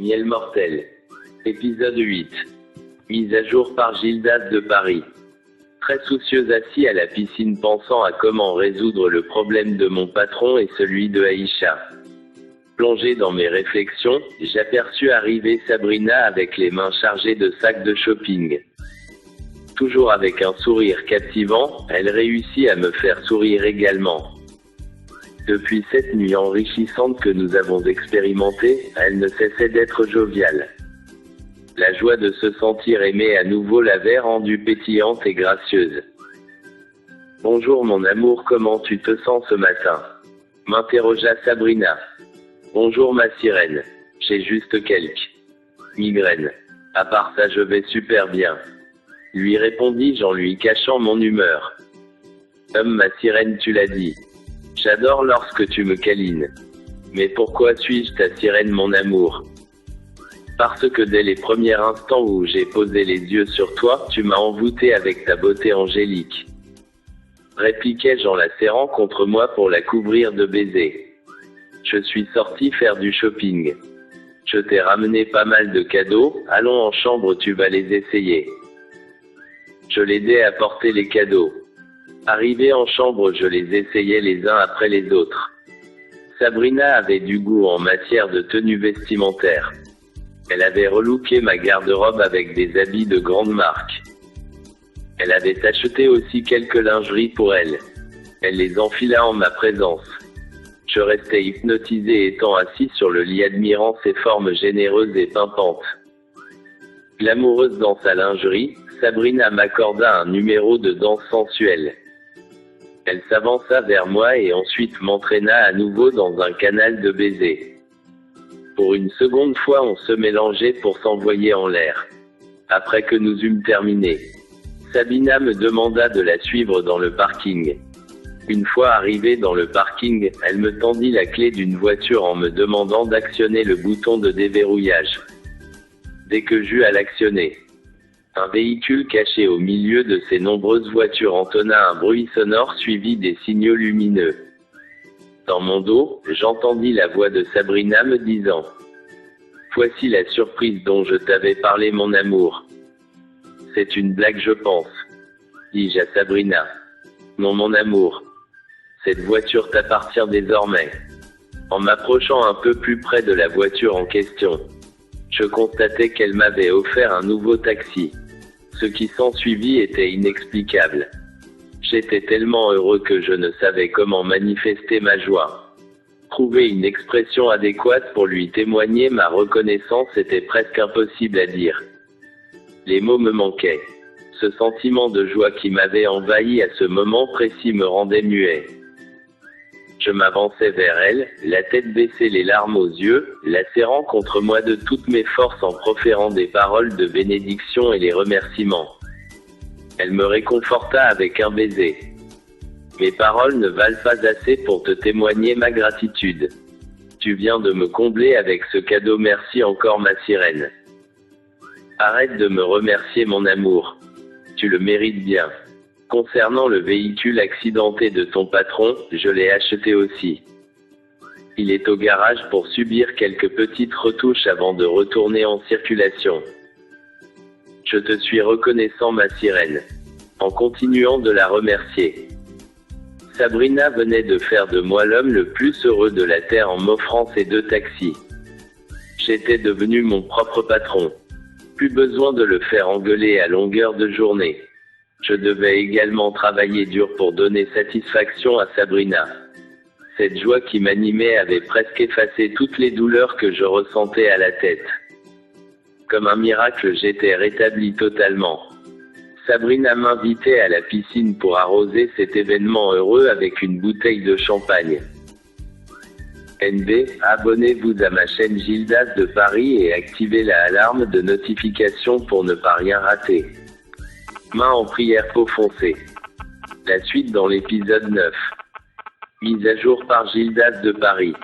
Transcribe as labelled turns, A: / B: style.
A: Miel mortel. Épisode 8. Mise à jour par Gildas de Paris. Très soucieux assis à la piscine pensant à comment résoudre le problème de mon patron et celui de Aïcha. Plongé dans mes réflexions, j'aperçus arriver Sabrina avec les mains chargées de sacs de shopping. Toujours avec un sourire captivant, elle réussit à me faire sourire également. Depuis cette nuit enrichissante que nous avons expérimentée, elle ne cessait d'être joviale. La joie de se sentir aimée à nouveau l'avait rendue pétillante et gracieuse. « Bonjour mon amour, comment tu te sens ce matin ?» m'interrogea Sabrina. « Bonjour ma sirène. J'ai juste quelques migraines. À part ça je vais super bien. » lui répondis-je en lui cachant mon humeur. « Ma sirène, tu l'as dit. J'adore lorsque tu me câlines. Mais pourquoi suis-je ta sirène mon amour ? Parce que dès les premiers instants où j'ai posé les yeux sur toi, tu m'as envoûté avec ta beauté angélique. » répliquai-je en la serrant contre moi pour la couvrir de baisers. « Je suis sorti faire du shopping. Je t'ai ramené pas mal de cadeaux, allons en chambre, tu vas les essayer. » Je l'aidai à porter les cadeaux. Arrivé en chambre, je les essayais les uns après les autres. Sabrina avait du goût en matière de tenue vestimentaire. Elle avait relooké ma garde-robe avec des habits de grande marque. Elle avait acheté aussi quelques lingeries pour elle. Elle les enfila en ma présence. Je restais hypnotisé étant assis sur le lit admirant ses formes généreuses et pimpantes. Glamoureuse dans sa lingerie, Sabrina m'accorda un numéro de danse sensuelle. Elle s'avança vers moi et ensuite m'entraîna à nouveau dans un canal de baisers. Pour une seconde fois on se mélangeait pour s'envoyer en l'air. Après que nous eûmes terminé, Sabina me demanda de la suivre dans le parking. Une fois arrivée dans le parking, elle me tendit la clé d'une voiture en me demandant d'actionner le bouton de déverrouillage. Dès que j'eus à l'actionner, un véhicule caché au milieu de ces nombreuses voitures entonna un bruit sonore suivi des signaux lumineux. Dans mon dos, j'entendis la voix de Sabrina me disant « Voici la surprise dont je t'avais parlé mon amour. » « C'est une blague je pense, dis-je à Sabrina. « Non mon amour. Cette voiture t'appartient désormais. » En m'approchant un peu plus près de la voiture en question, je constatai qu'elle m'avait offert un nouveau taxi. Ce qui s'ensuivit était inexplicable. J'étais tellement heureux que je ne savais comment manifester ma joie. Trouver une expression adéquate pour lui témoigner ma reconnaissance était presque impossible à dire. Les mots me manquaient. Ce sentiment de joie qui m'avait envahi à ce moment précis me rendait muet. Je m'avançai vers elle, la tête baissée, les larmes aux yeux, la serrant contre moi de toutes mes forces en proférant des paroles de bénédiction et les remerciements. Elle me réconforta avec un baiser. Mes paroles ne valent pas assez pour te témoigner ma gratitude. Tu viens de me combler avec ce cadeau, merci encore ma sirène. Arrête de me remercier mon amour. Tu le mérites bien. Concernant le véhicule accidenté de ton patron, je l'ai acheté aussi. Il est au garage pour subir quelques petites retouches avant de retourner en circulation. Je te suis reconnaissant ma sirène. En continuant de la remercier. Sabrina venait de faire de moi l'homme le plus heureux de la terre en m'offrant ces deux taxis. J'étais devenu mon propre patron. Plus besoin de le faire engueuler à longueur de journée. Je devais également travailler dur pour donner satisfaction à Sabrina. Cette joie qui m'animait avait presque effacé toutes les douleurs que je ressentais à la tête. Comme un miracle, j'étais rétabli totalement. Sabrina m'invitait à la piscine pour arroser cet événement heureux avec une bouteille de champagne. NB, abonnez-vous à ma chaîne Gildas de Paris et activez la alarme de notification pour ne pas rien rater. Main en prière peau foncée. La suite dans l'épisode 9. Mise à jour par Gildas de Paris.